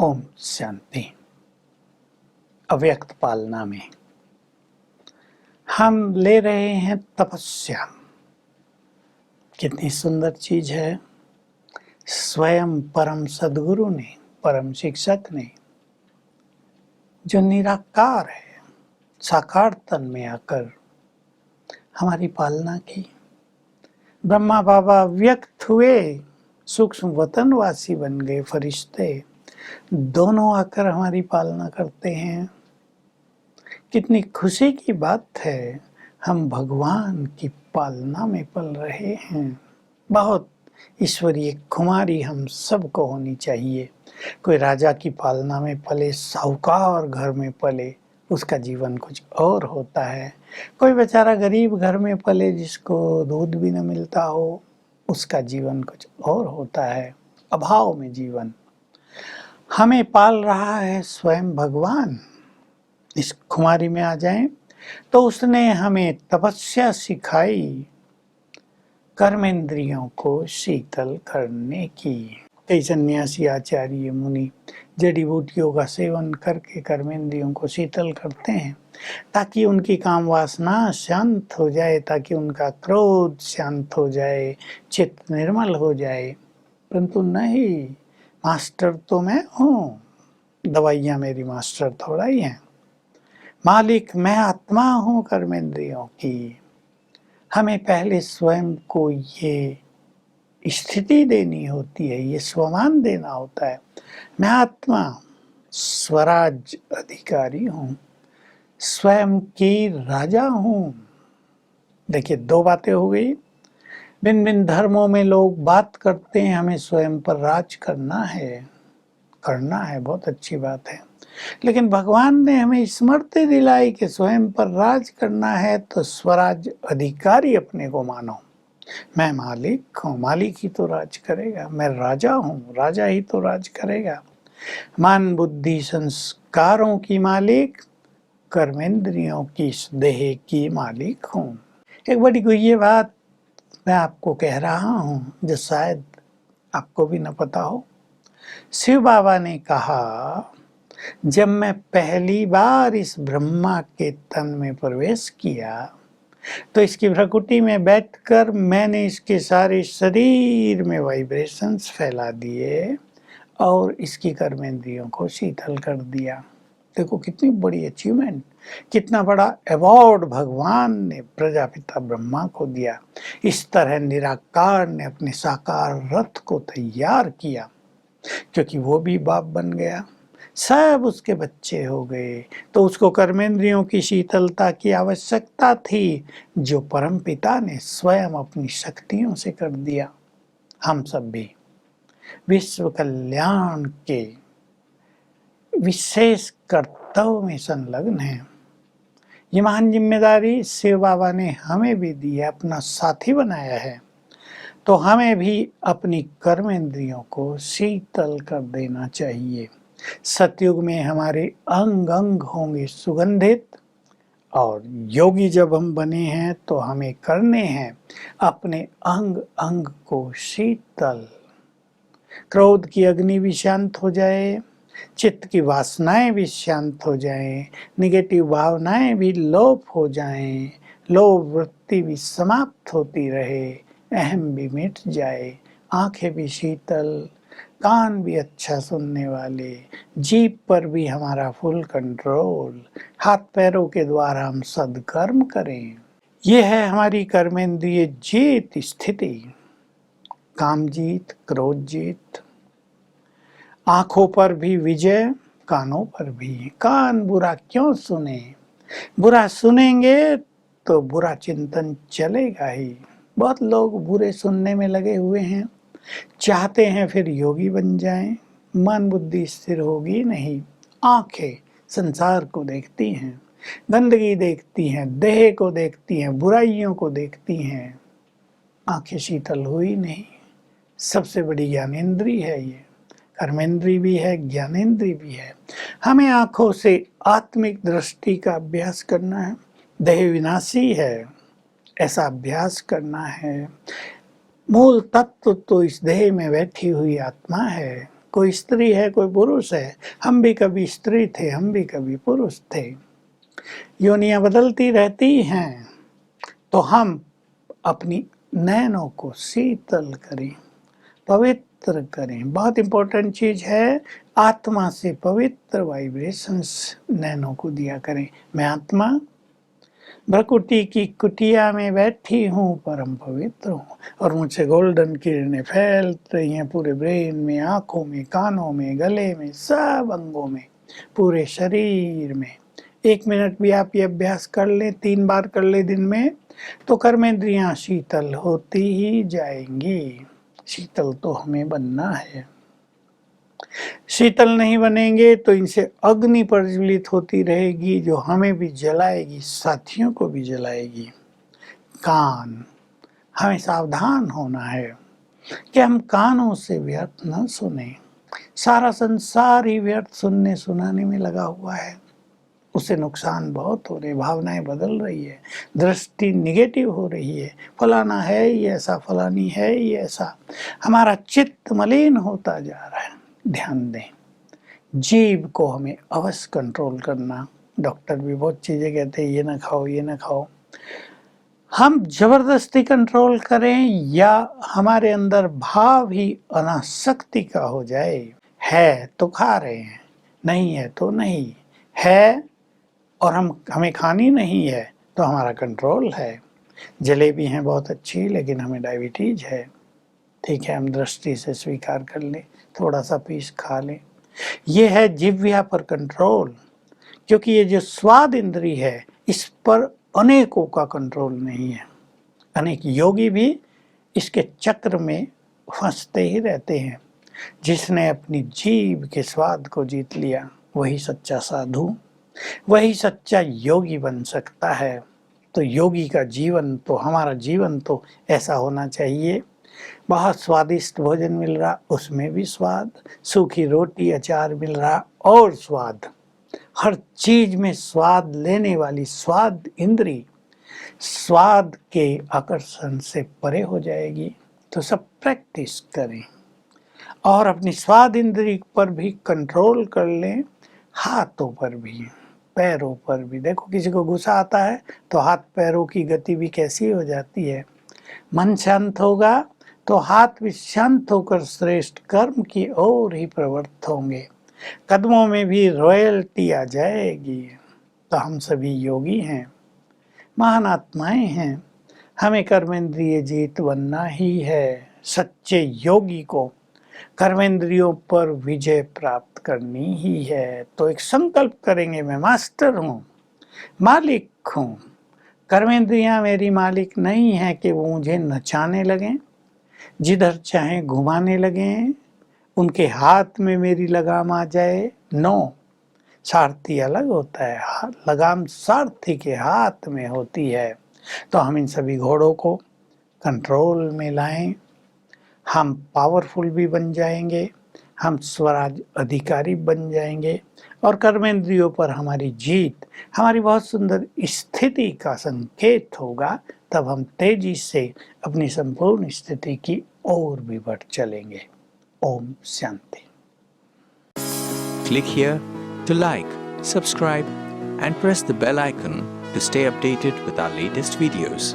ओम शांति। अव्यक्त पालना में हम ले रहे हैं तपस्या। कितनी सुंदर चीज है। स्वयं परम सद्गुरु ने, परम शिक्षक ने, जो निराकार है, साकार तन में आकर हमारी पालना की। ब्रह्मा बाबा व्यक्त हुए, सूक्ष्म वतनवासी बन गए, फरिश्ते दोनों आकर हमारी पालना करते हैं। कितनी खुशी की बात है, हम भगवान की पालना में पल रहे हैं। बहुत ईश्वरीय खुमारी हम सबको होनी चाहिए। कोई राजा की पालना में पले, साहूकार घर में पले, उसका जीवन कुछ और होता है। कोई बेचारा गरीब घर में पले, जिसको दूध भी न मिलता हो, उसका जीवन कुछ और होता है। अभाव में जीवन। हमें पाल रहा है स्वयं भगवान। इस खुमारी में आ जाएं तो उसने हमें तपस्या सिखाई, कर्मेंद्रियों को शीतल करने की। कई सन्यासी, आचार्य, मुनि जड़ी बूटियों का सेवन करके कर्मेंद्रियों को शीतल करते हैं, ताकि उनकी काम वासना शांत हो जाए, ताकि उनका क्रोध शांत हो जाए, चित्त निर्मल हो जाए। परंतु नहीं, मास्टर तो मैं हूँ, दवाइयाँ मेरी मास्टर थोड़ा ही हैं। मालिक मैं आत्मा हूँ कर्मेंद्रियों की। हमें पहले स्वयं को ये स्थिति देनी होती है, ये स्वमान देना होता है। मैं आत्मा स्वराज अधिकारी हूँ, स्वयं की राजा हूँ। देखिए, दो बातें हो गई। भिन्न भिन्न धर्मों में लोग बात करते हैं, हमें स्वयं पर राज करना है, बहुत अच्छी बात है। लेकिन भगवान ने हमें स्मृति दिलाई कि स्वयं पर राज करना है तो स्वराज अधिकारी अपने को मानो। मैं मालिक हूँ, मालिक ही तो राज करेगा। मैं राजा हूँ, राजा ही तो राज करेगा। मन बुद्धि संस्कारों की मालिक, कर्मेंद्रियों की इस देह की मालिक हूँ। एक बड़ी गुह्य बात मैं आपको कह रहा हूँ, जो शायद आपको भी न पता हो। शिव बाबा ने कहा, जब मैं पहली बार इस ब्रह्मा के तन में प्रवेश किया तो इसकी भ्रकुटी में बैठकर मैंने इसके सारे शरीर में वाइब्रेशंस फैला दिए और इसकी कर्मेंद्रियों को शीतल कर दिया। देखो कितनी बड़ी अचीवमेंट, कितना बड़ा अवार्ड भगवान ने प्रजापिता ब्रह्मा को दिया। इस तरह निराकार ने अपने साकार रथ को तैयार किया, क्योंकि वो भी बाप बन गया, सब उसके बच्चे हो गए, तो उसको कर्मेंद्रियों की शीतलता की आवश्यकता थी, जो परम पिता ने स्वयं अपनी शक्तियों से कर दिया। हम सब भी विश्व कल्याण के विशेष कर्तव्य में संलग्न हैं। ये महान जिम्मेदारी शिव बाबा ने हमें भी दी है, अपना साथी बनाया है। तो हमें भी अपनी कर्मेंद्रियों को शीतल कर देना चाहिए। सतयुग में हमारे अंग अंग होंगे सुगंधित, और योगी जब हम बने हैं तो हमें करने हैं अपने अंग अंग को शीतल। क्रोध की अग्नि भी शांत हो जाए, चित्त की वासनाएं भी शांत हो जाएं, निगेटिव भावनाएं भी लोप हो जाएं, लोभ वृत्ति भी समाप्त होती रहे, अहम भी मिट जाए, आंखें भी शीतल, कान भी अच्छा सुनने वाले, जीभ पर भी हमारा फुल कंट्रोल, हाथ पैरों के द्वारा हम सद्कर्म करें। ये है हमारी कर्मेंद्रिय जीत स्थिति। काम जीत, क्रोध जीत। आंखों पर भी विजय, कानों पर भी। कान बुरा क्यों सुने? बुरा सुनेंगे तो बुरा चिंतन चलेगा ही। बहुत लोग बुरे सुनने में लगे हुए हैं, चाहते हैं फिर योगी बन जाएं। मन बुद्धि स्थिर होगी नहीं। आंखें संसार को देखती हैं, गंदगी देखती हैं, देह को देखती हैं, बुराइयों को देखती हैं। आंखें शीतल हुई नहीं। सबसे बड़ी ज्ञानेंद्री है ये, कर्मेंद्री भी है, ज्ञानेंद्री भी है। हमें आंखों से आत्मिक दृष्टि का अभ्यास करना है। देह विनाशी है, ऐसा अभ्यास करना है। मूल तत्व तो इस देह में बैठी हुई आत्मा है, कोई स्त्री है, कोई पुरुष है। हम भी कभी स्त्री थे, हम भी कभी पुरुष थे। योनियां बदलती रहती हैं, तो हम अपनी नैनों को शीतल करें, पवित्र करें। बहुत इंपॉर्टेंट चीज है, आत्मा से पवित्र वाइब्रेशंस नैनों को दिया करें। मैं आत्मा भ्रकुटी की कुटिया में बैठी हूँ, परम पवित्र हूँ, और मुझसे गोल्डन किरणें फैल रही हैं पूरे ब्रेन में, आंखों में, कानों में, गले में, सब अंगों में, पूरे शरीर में। 1 मिनट भी आप ये अभ्यास कर लें, 3 बार कर ले दिन में, तो कर्मेंद्रियां शीतल होती ही जाएंगी। शीतल तो हमें बनना है। शीतल नहीं बनेंगे तो इनसे अग्नि प्रज्वलित होती रहेगी, जो हमें भी जलाएगी, साथियों को भी जलाएगी। कान, हमें सावधान होना है कि हम कानों से व्यर्थ न सुने। सारा संसार ही व्यर्थ सुनने सुनाने में लगा हुआ है, उससे नुकसान बहुत हो रहे, भावनाएं बदल रही है, दृष्टि निगेटिव हो रही है, फलाना है ही ऐसा, फलानी है ही ऐसा, हमारा चित्त मलिन होता जा रहा है। ध्यान दें, जीभ को हमें अवश्य कंट्रोल करना। डॉक्टर भी बहुत चीजें कहते हैं, ये ना खाओ, ये ना खाओ। हम जबरदस्ती कंट्रोल करें या हमारे अंदर भाव ही अनासक्ति का हो जाए। है तो खा रहे हैं, नहीं है तो नहीं है, और हमें खानी नहीं है तो हमारा कंट्रोल है। जलेबी है बहुत अच्छी, लेकिन हमें डायबिटीज है, ठीक है, हम दृष्टि से स्वीकार कर लें, थोड़ा सा पीस खा लें। ये है जिह्वा पर कंट्रोल, क्योंकि ये जो स्वाद इंद्री है, इस पर अनेकों का कंट्रोल नहीं है। अनेक योगी भी इसके चक्र में फंसते ही रहते हैं। जिसने अपनी जीभ के स्वाद को जीत लिया, वही सच्चा साधु, वही सच्चा योगी बन सकता है। तो योगी का जीवन तो, हमारा जीवन तो ऐसा होना चाहिए। बहुत स्वादिष्ट भोजन मिल रहा, उसमें भी स्वाद, सूखी रोटी अचार मिल रहा और स्वाद, हर चीज में स्वाद लेने वाली स्वाद इंद्री स्वाद के आकर्षण से परे हो जाएगी। तो सब प्रैक्टिस करें और अपनी स्वाद इंद्री पर भी कंट्रोल कर लें, हाथों पर भी, पैरों पर भी। देखो किसी को गुस्सा आता है तो हाथ पैरों की गति भी कैसी हो जाती है। मन शांत होगा तो हाथ भी शांत होकर श्रेष्ठ कर्म की ओर ही प्रवृत्त होंगे, कदमों में भी रॉयल्टी आ जाएगी। तो हम सभी योगी हैं, महान आत्माएं हैं, हमें कर्मेंद्रिय जीत बनना ही है। सच्चे योगी को कर्मेंद्रियों पर विजय प्राप्त करनी ही है। तो एक संकल्प करेंगे, मैं मास्टर हूँ, मालिक हूँ। कर्मेंद्रियां मेरी मालिक नहीं है कि वो मुझे नचाने लगें, जिधर चाहे घुमाने लगें, उनके हाथ में मेरी लगाम आ जाए। नो, सारथी अलग होता है, लगाम सारथी के हाथ में होती है। तो हम इन सभी घोड़ों को कंट्रोल में लाएं, हम पावरफुल भी बन जाएंगे, हम स्वराज अधिकारी बन जाएंगे, और कर्मेंद्रियों पर हमारी जीत हमारी बहुत सुंदर स्थिति का संकेत होगा। तब हम तेजी से अपनी संपूर्ण स्थिति की ओर भी बढ़ चलेंगे। Om Shanti. Click here to like, subscribe, and press the bell icon to stay updated with our latest videos.